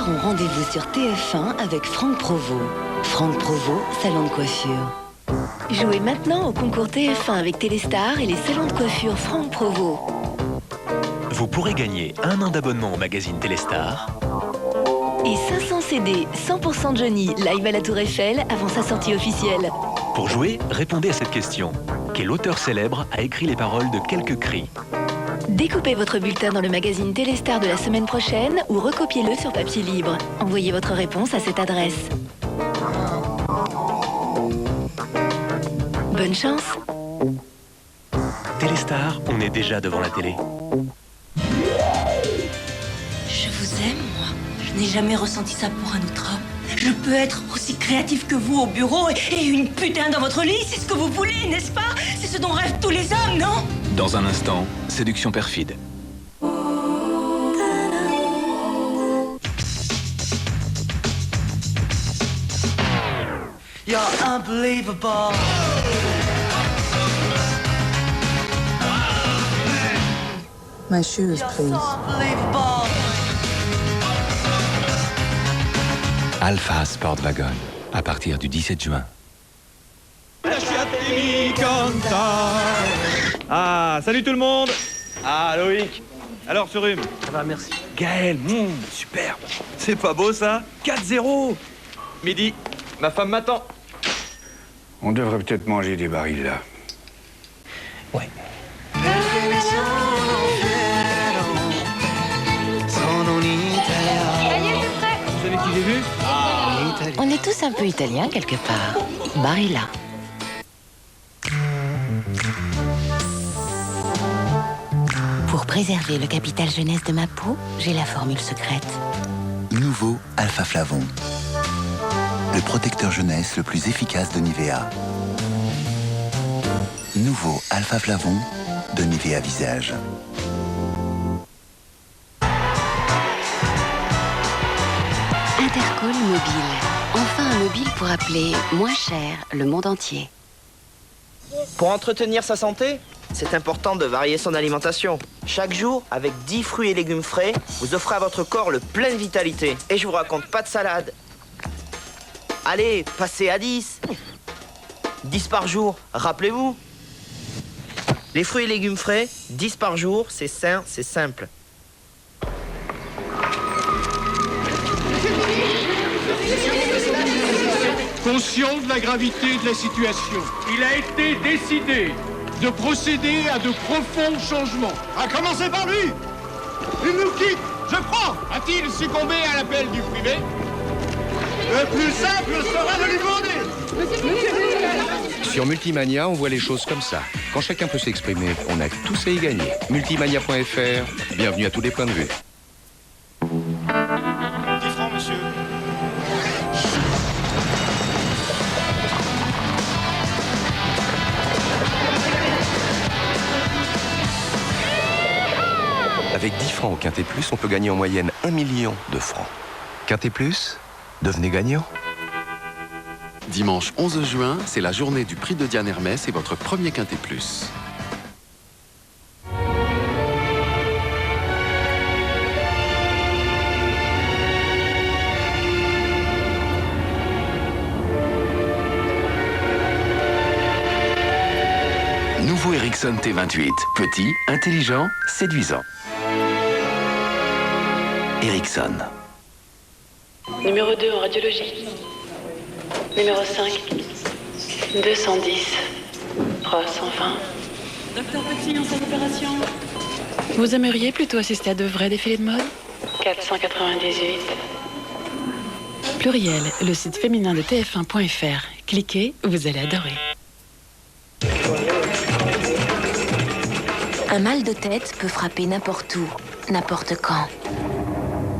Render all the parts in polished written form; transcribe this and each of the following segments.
ont rendez-vous sur TF1 avec Franck Provost. Franck Provost, salon de coiffure. Jouez maintenant au concours TF1 avec Téléstar et les salons de coiffure Franck Provost. Vous pourrez gagner 1 an d'abonnement au magazine Téléstar Et 500 CD 100% Johnny live à la Tour Eiffel avant sa sortie officielle. Pour jouer, répondez à cette question. Quel auteur célèbre a écrit les paroles de quelques cris? Découpez votre bulletin dans le magazine Téléstar de la semaine prochaine ou recopiez-le sur papier libre. Envoyez votre réponse à cette adresse. Bonne chance! Téléstar, on est déjà devant la télé. Je vous aime, moi. Je n'ai jamais ressenti ça pour un autre homme. Je peux être aussi créatif que vous au bureau et une putain dans votre lit, c'est ce que vous voulez, n'est-ce pas? C'est ce dont rêvent tous les hommes, non? Dans un instant, séduction perfide. You're unbelievable. My shoes, You're please. so unbelievable. Alpha Sportwagon, à partir du 17 juin. Ah, salut tout le monde. Ah, Loïc. Alors, ce rhume? Ça va, merci. Gaël, superbe. C'est pas beau, ça? 4-0. Midi, ma femme m'attend. On devrait peut-être manger des barils, là. Ouais. Vous savez qui j'ai vu? On est tous un peu italiens quelque part. Barilla. Pour préserver le capital jeunesse de ma peau, j'ai la formule secrète. Nouveau Alpha Flavon. Le protecteur jeunesse le plus efficace de Nivea. Nouveau Alpha Flavon de Nivea Visage. Intercall Mobile. Enfin un mobile pour appeler moins cher le monde entier. Pour entretenir sa santé, c'est important de varier son alimentation. Chaque jour, avec 10 fruits et légumes frais, vous offrez à votre corps le plein de vitalité. Et je vous raconte pas de salade. Allez, passez à 10. 10 par jour, rappelez-vous. Les fruits et légumes frais, 10 par jour, c'est sain, c'est simple. Conscient de la gravité de la situation, il a été décidé de procéder à de profonds changements. À commencer par lui. Il nous quitte, je crois. A-t-il succombé à l'appel du privé? Le plus simple sera de lui demander. Sur Multimania, on voit les choses comme ça. Quand chacun peut s'exprimer, on a tous à y gagner. Multimania.fr, bienvenue à tous les points de vue. 10 francs, monsieur. Avec 10 francs au Quintet Plus, on peut gagner en moyenne 1 million de francs. Quintet Plus, devenez gagnant. Dimanche 11 juin, c'est la journée du prix de Diane Hermès et votre premier Quintet Plus. Nouveau Ericsson T28. Petit, intelligent, séduisant. Ericsson. Numéro 2 en radiologie. Numéro 5. 210. 320. Docteur Petit en salle d'opération. Vous aimeriez plutôt assister à de vrais défilés de mode? 498. Pluriel, le site féminin de tf1.fr. Cliquez, vous allez adorer. Un mal de tête peut frapper n'importe où, n'importe quand.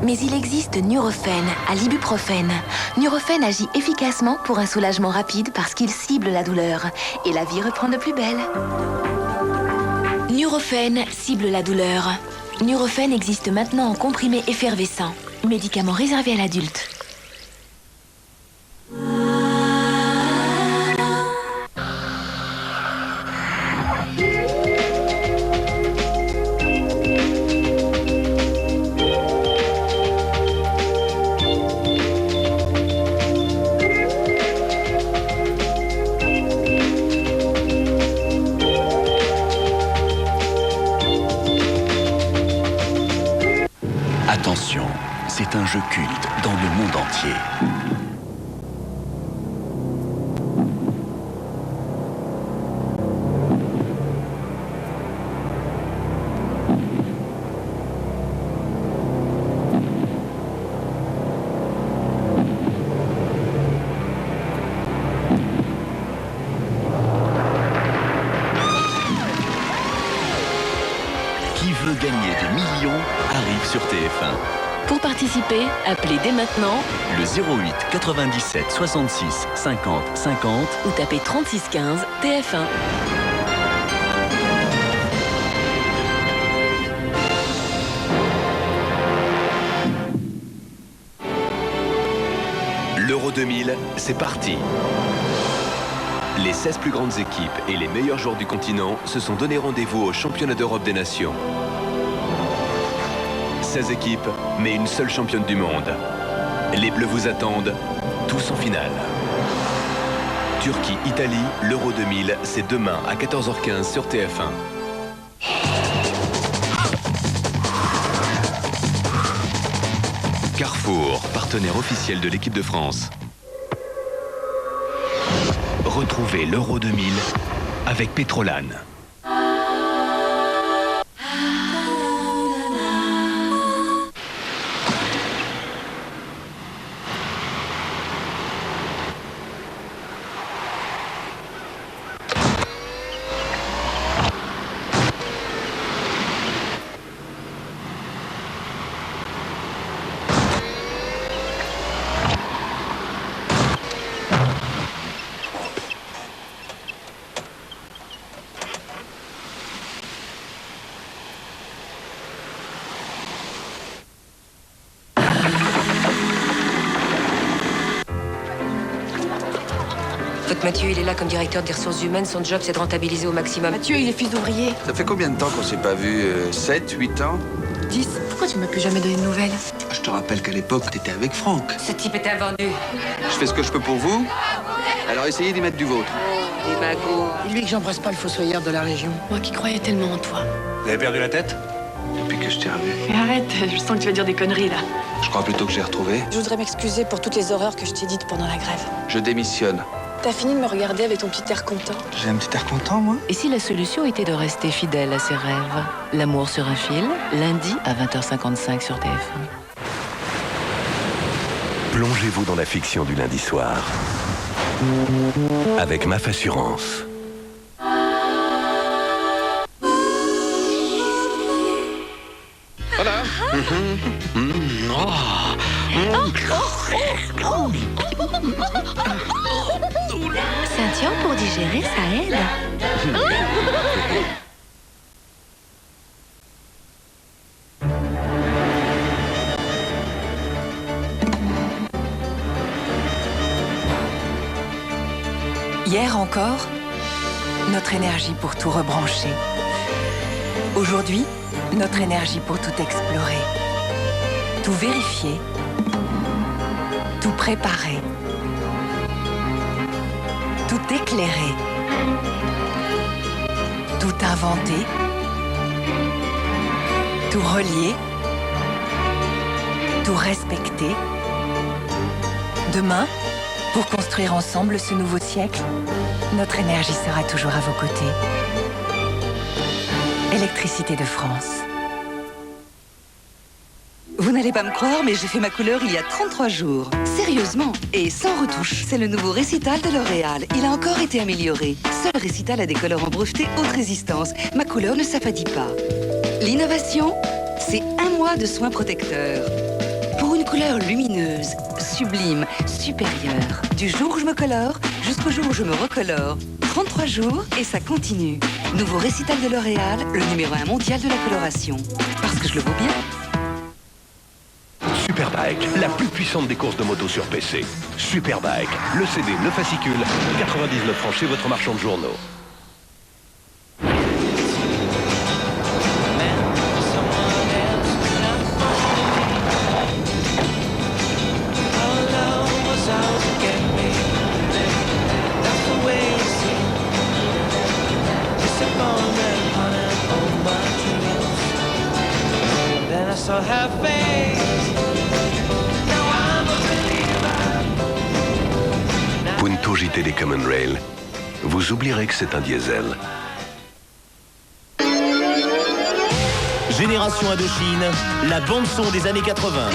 Mais il existe Nurofen à l'ibuprofène. Nurofen agit efficacement pour un soulagement rapide parce qu'il cible la douleur. Et la vie reprend de plus belle. Nurofen cible la douleur. Nurofen existe maintenant en comprimé effervescent. Médicament réservé à l'adulte. Attention, c'est un jeu culte dans le monde entier. Qui veut gagner des millions arrive sur TF1. Pour participer, appelez dès maintenant Le 08 97 66 50 50 ou tapez 36 15 TF1. L'Euro 2000, c'est parti. Les 16 plus grandes équipes et les meilleurs joueurs du continent se sont donné rendez-vous au championnat d'Europe des nations. 16 équipes, mais une seule championne du monde. Les Bleus vous attendent, tous en finale. Turquie-Italie, l'Euro 2000, c'est demain à 14h15 sur TF1. Carrefour, partenaire officiel de l'équipe de France. Retrouvez l'Euro 2000 avec Pétrolane. Votre Mathieu, il est là comme directeur des ressources humaines. Son job, c'est de rentabiliser au maximum. Mathieu, il est fils d'ouvrier. Ça fait combien de temps qu'on s'est pas vu 7, 8 ans 10. Pourquoi tu m'as plus jamais donné de nouvelles? Je te rappelle qu'à l'époque, t'étais avec Franck. Ce type était invendu. Je fais ce que je peux pour vous. Alors essayez d'y mettre du vôtre. Des magots. Dis-lui que j'embrasse pas le fossoyeur de la région. Moi qui croyais tellement en toi. Vous avez perdu la tête depuis que je t'ai revu? Mais arrête, je sens que tu vas dire des conneries là. Je crois plutôt que j'ai retrouvé. Je voudrais m'excuser pour toutes les horreurs que je t'ai dites pendant la grève. Je démissionne. T'as fini de me regarder avec ton petit air content. J'ai un petit air content, moi. Et si la solution était de rester fidèle à ses rêves? L'amour sur un fil, lundi à 20h55 sur TF1. Plongez-vous dans la fiction du lundi soir avec MAF Assurance. Voilà. Ceinture pour digérer, ça aide. Hier encore, notre énergie pour tout rebrancher. Aujourd'hui, notre énergie pour tout explorer. Tout vérifier. Tout préparer. Tout éclairer. Tout inventer. Tout relier. Tout respecter. Demain, pour construire ensemble ce nouveau siècle, notre énergie sera toujours à vos côtés. Électricité de France. Vous n'allez pas me croire, mais j'ai fait ma couleur il y a 33 jours. Sérieusement, et sans retouche. C'est le nouveau Récital de L'Oréal. Il a encore été amélioré. Seul Récital a des colorants brevetés haute résistance. Ma couleur ne s'affadit pas. L'innovation, c'est 1 mois de soins protecteurs. Pour une couleur lumineuse, sublime, supérieure. Du jour où je me colore jusqu'au jour où je me recolore. 33 jours et ça continue. Nouveau Récital de L'Oréal, le numéro 1 mondial de la coloration. Parce que je le vaux bien. Superbike, la plus puissante des courses de moto sur PC. Superbike, le CD, le fascicule, 99 francs chez votre marchand de journaux. So have faith. des Common Rail, vous oublierez que c'est un diesel. Génération Indochine, la bande-son des années 80.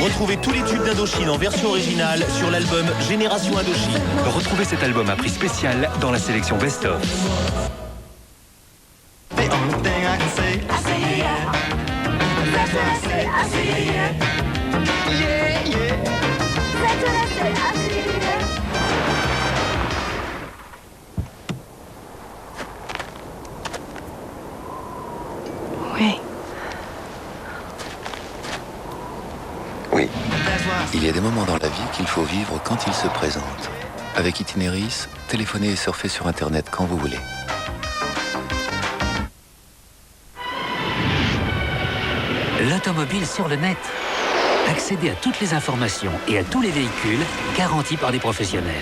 Retrouvez tous les tubes d'Indochine en version originale sur l'album Génération Indochine. Retrouvez cet album à prix spécial dans la sélection Best of. Oui. Oui. Il y a des moments dans la vie qu'il faut vivre quand ils se présentent. Avec Itinéris, téléphonez et surfez sur Internet quand vous voulez. L'automobile sur le net. Accédez à toutes les informations et à tous les véhicules garantis par des professionnels.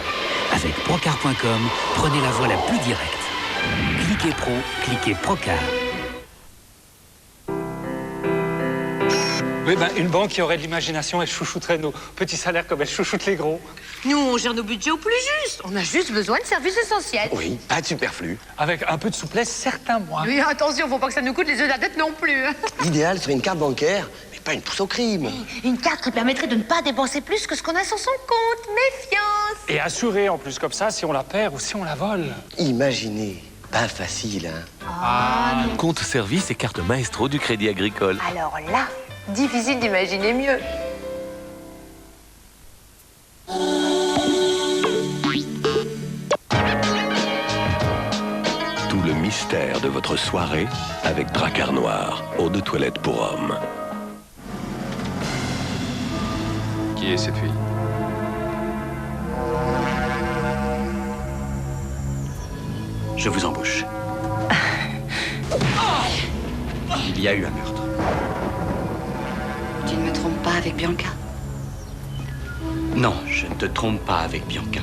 Avec Procar.com, prenez la voie la plus directe. Cliquez Pro, cliquez Procar. Oui, une banque qui aurait de l'imagination, elle chouchouterait nos petits salaires comme elle chouchoute les gros. Nous, on gère nos budgets au plus juste. On a juste besoin de services essentiels. Oui, pas de superflu. Avec un peu de souplesse, certains mois. Oui, attention, faut pas que ça nous coûte les œufs de la tête non plus. L'idéal serait une carte bancaire, mais pas une pousse au crime. Une carte qui permettrait de ne pas dépenser plus que ce qu'on a sur son compte. Méfiance. Et assurée en plus, comme ça, si on la perd ou si on la vole. Imaginez, pas facile, hein. Compte service et carte maestro du Crédit Agricole. Alors là, difficile d'imaginer mieux. Tout le mystère de votre soirée avec Drakkar Noir, eau de toilette pour hommes. Qui est cette fille? Je vous embauche. Il y a eu un meurtre. Tu ne me trompes pas avec Bianca? Non, je ne te trompe pas avec Bianca.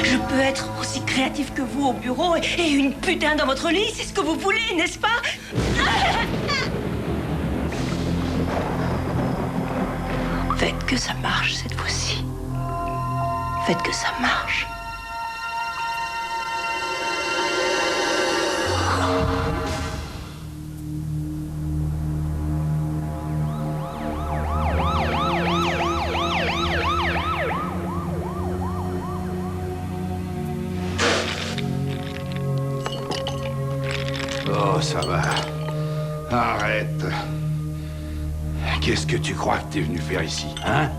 Je peux être aussi créatif que vous au bureau et une putain dans votre lit, c'est ce que vous voulez, n'est-ce pas? Faites que ça marche cette fois-ci. Faites que ça marche. Oh, ça va. Arrête. Qu'est-ce que tu crois que t'es venu faire ici, hein?